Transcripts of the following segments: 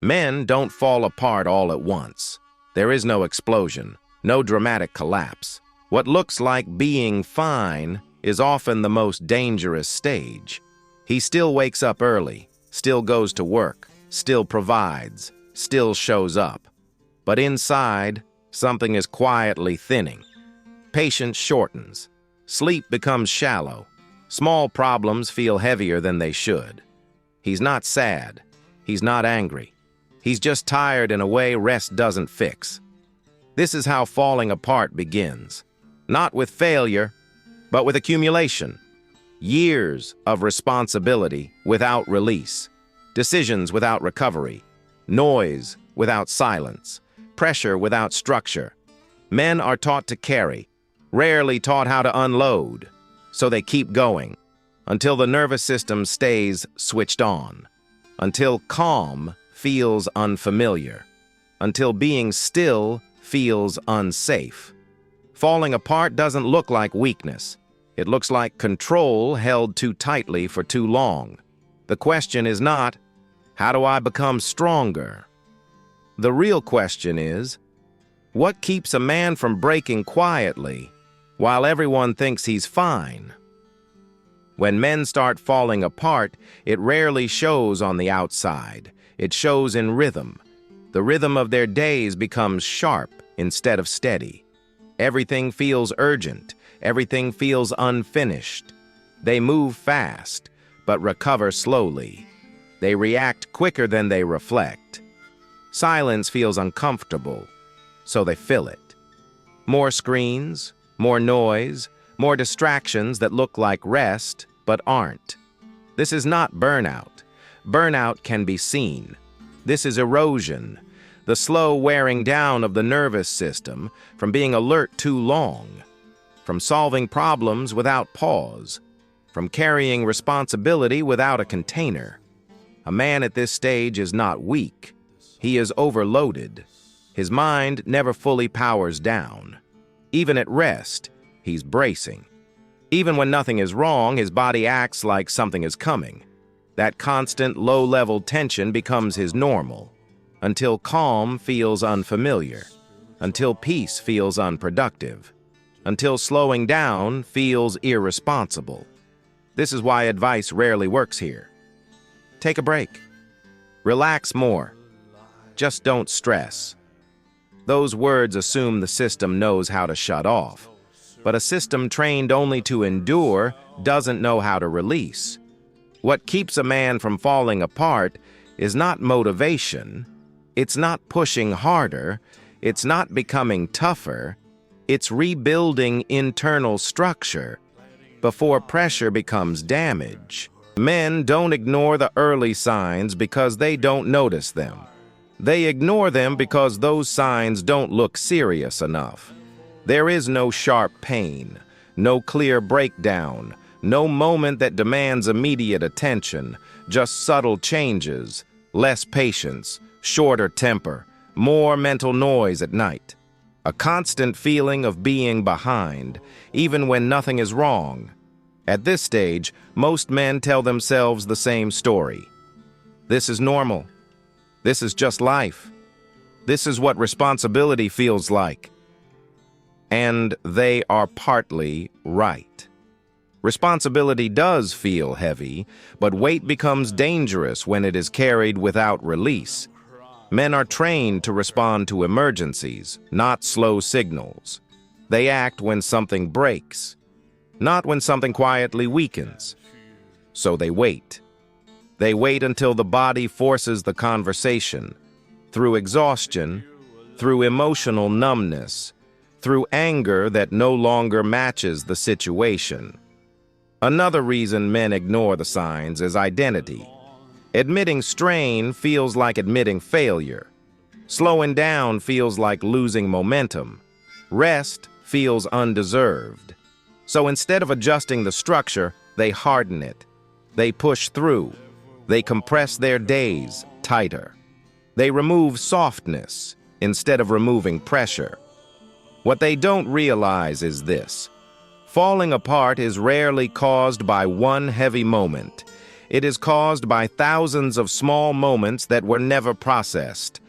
Men don't fall apart all at once. There is no explosion, no dramatic collapse. What looks like being fine is often the most dangerous stage. He still wakes up early, still goes to work, still provides, still shows up. But inside, something is quietly thinning. Patience shortens. Sleep becomes shallow. Small problems feel heavier than they should. He's not sad. He's not angry. He's just tired in a way rest doesn't fix. This is how falling apart begins. Not with failure, but with accumulation. Years of responsibility without release. Decisions without recovery. Noise without silence. Pressure without structure. Men are taught to carry, rarely taught how to unload. So they keep going, until the nervous system stays switched on. Until calm feels unfamiliar. Until being still feels unsafe. Falling apart doesn't look like weakness. It looks like control held too tightly for too long. The question is not, how do I become stronger? The real question is, what keeps a man from breaking quietly while everyone thinks he's fine? When men start falling apart, it rarely shows on the outside. It shows in rhythm. The rhythm of their days becomes sharp instead of steady. Everything feels urgent. Everything feels unfinished. They move fast, but recover slowly. They react quicker than they reflect. Silence feels uncomfortable, so they fill it. More screens, more noise, more distractions that look like rest, but aren't. This is not burnout. Burnout can be seen. This is erosion, the slow wearing down of the nervous system from being alert too long, from solving problems without pause, from carrying responsibility without a container. A man at this stage is not weak. He is overloaded. His mind never fully powers down. Even at rest, he's bracing. Even when nothing is wrong, his body acts like something is coming. That constant low-level tension becomes his normal, until calm feels unfamiliar, until peace feels unproductive, until slowing down feels irresponsible. This is why advice rarely works here. Take a break. Relax more. Just don't stress. Those words assume the system knows how to shut off. But a system trained only to endure doesn't know how to release. What keeps a man from falling apart is not motivation. It's not pushing harder. It's not becoming tougher. It's rebuilding internal structure before pressure becomes damage. Men don't ignore the early signs because they don't notice them. They ignore them because those signs don't look serious enough. There is no sharp pain, no clear breakdown, no moment that demands immediate attention, just subtle changes, less patience, shorter temper, more mental noise at night. A constant feeling of being behind, even when nothing is wrong. At this stage, most men tell themselves the same story. This is normal. This is just life. This is what responsibility feels like. And they are partly right. Responsibility does feel heavy, but weight becomes dangerous when it is carried without release. Men are trained to respond to emergencies, not slow signals. They act when something breaks, not when something quietly weakens. So they wait. They wait until the body forces the conversation, through exhaustion, through emotional numbness, through anger that no longer matches the situation. Another reason men ignore the signs is identity. Admitting strain feels like admitting failure. Slowing down feels like losing momentum. Rest feels undeserved. So instead of adjusting the structure, they harden it. They push through. They compress their days tighter. They remove softness instead of removing pressure. What they don't realize is this. Falling apart is rarely caused by one heavy moment. It is caused by thousands of small moments that were never processed.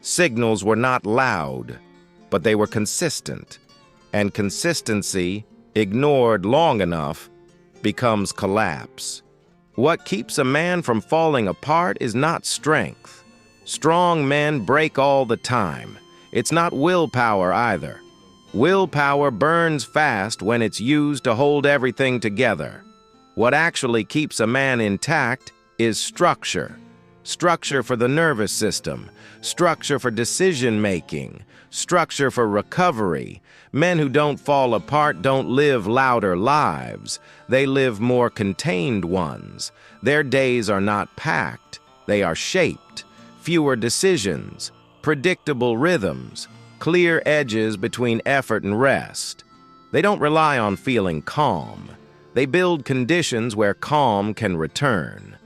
Signals were not loud, but they were consistent. And consistency, ignored long enough, becomes collapse. What keeps a man from falling apart is not strength. Strong men break all the time. It's not willpower either. Willpower burns fast when it's used to hold everything together. What actually keeps a man intact is structure. Structure for the nervous system, structure for decision-making, structure for recovery. Men who don't fall apart don't live louder lives. They live more contained ones. Their days are not packed. They are shaped. Fewer decisions, predictable rhythms, clear edges between effort and rest. They don't rely on feeling calm. They build conditions where calm can return.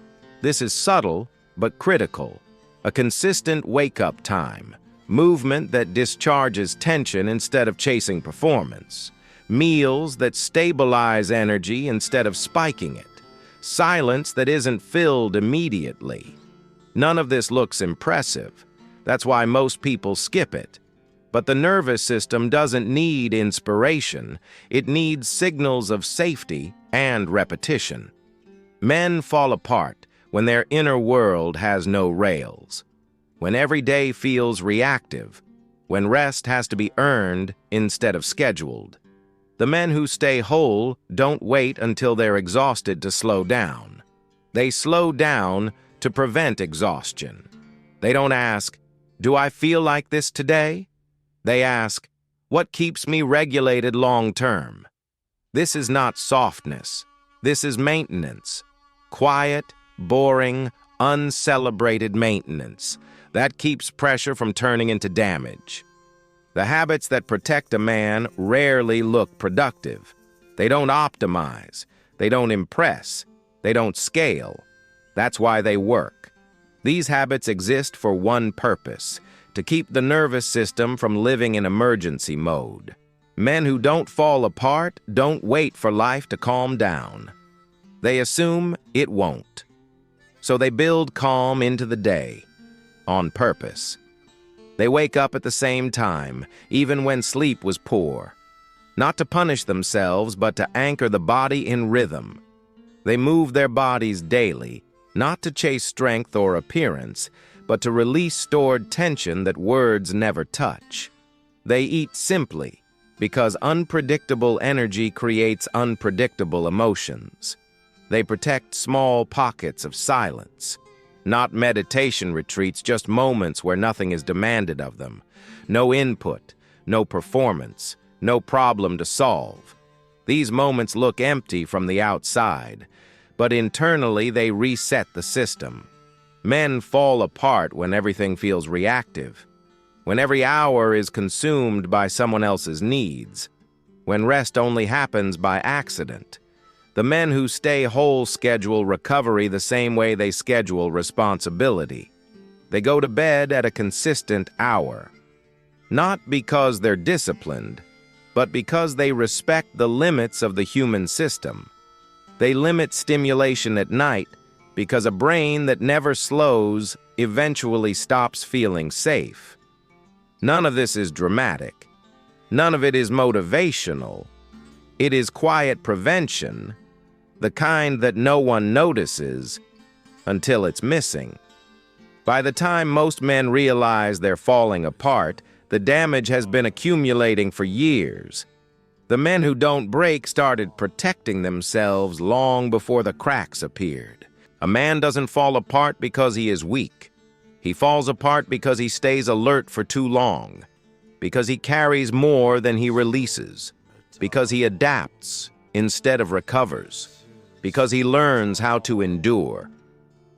This is subtle but critical. A consistent wake-up time. Movement that discharges tension instead of chasing performance. Meals that stabilize energy instead of spiking it. Silence that isn't filled immediately. None of this looks impressive. That's why most people skip it. But the nervous system doesn't need inspiration. It needs signals of safety and repetition. Men fall apart when their inner world has no rails. When every day feels reactive. When rest has to be earned instead of scheduled. The men who stay whole don't wait until they're exhausted to slow down. They slow down to prevent exhaustion. They don't ask, "Do I feel like this today?" They ask, "What keeps me regulated long-term?" This is not softness. This is maintenance. Quiet, boring, uncelebrated maintenance. That keeps pressure from turning into damage. The habits that protect a man rarely look productive. They don't optimize. They don't impress. They don't scale. That's why they work. These habits exist for one purpose: to keep the nervous system from living in emergency mode. Men who don't fall apart don't wait for life to calm down. They assume it won't. So they build calm into the day, on purpose. They wake up at the same time, even when sleep was poor. Not to punish themselves, but to anchor the body in rhythm. They move their bodies daily, not to chase strength or appearance, but to release stored tension that words never touch. They eat simply, because unpredictable energy creates unpredictable emotions. They protect small pockets of silence. Not meditation retreats, just moments where nothing is demanded of them. No input, no performance, no problem to solve. These moments look empty from the outside, but internally they reset the system. Men fall apart when everything feels reactive, when every hour is consumed by someone else's needs, when rest only happens by accident. The men who stay whole schedule recovery the same way they schedule responsibility. They go to bed at a consistent hour, not because they're disciplined, but because they respect the limits of the human system. They limit stimulation at night because a brain that never slows eventually stops feeling safe. None of this is dramatic. None of it is motivational. It is quiet prevention, the kind that no one notices until it's missing. By the time most men realize they're falling apart, the damage has been accumulating for years. The men who don't break started protecting themselves long before the cracks appeared. A man doesn't fall apart because he is weak. He falls apart because he stays alert for too long, because he carries more than he releases, because he adapts instead of recovers, because he learns how to endure,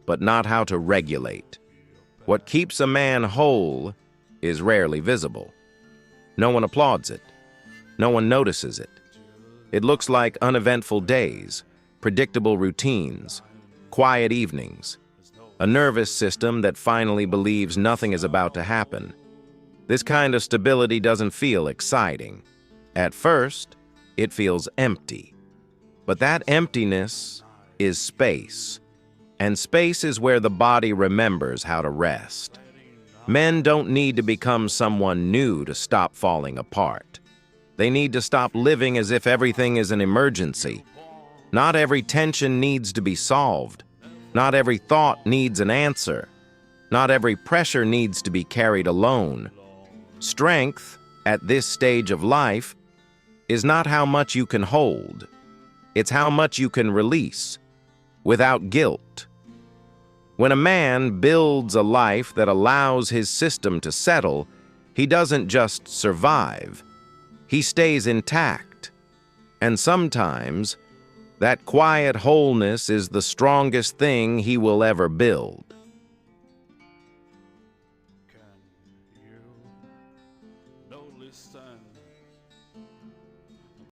but not how to regulate. What keeps a man whole is rarely visible. No one applauds it. No one notices it. It looks like uneventful days, predictable routines, quiet evenings, a nervous system that finally believes nothing is about to happen. This kind of stability doesn't feel exciting. At first, it feels empty. But that emptiness is space. And space is where the body remembers how to rest. Men don't need to become someone new to stop falling apart. They need to stop living as if everything is an emergency. Not every tension needs to be solved. Not every thought needs an answer. Not every pressure needs to be carried alone. Strength, at this stage of life, is not how much you can hold. It's how much you can release, without guilt. When a man builds a life that allows his system to settle, he doesn't just survive. He stays intact. And sometimes, that quiet wholeness is the strongest thing he will ever build.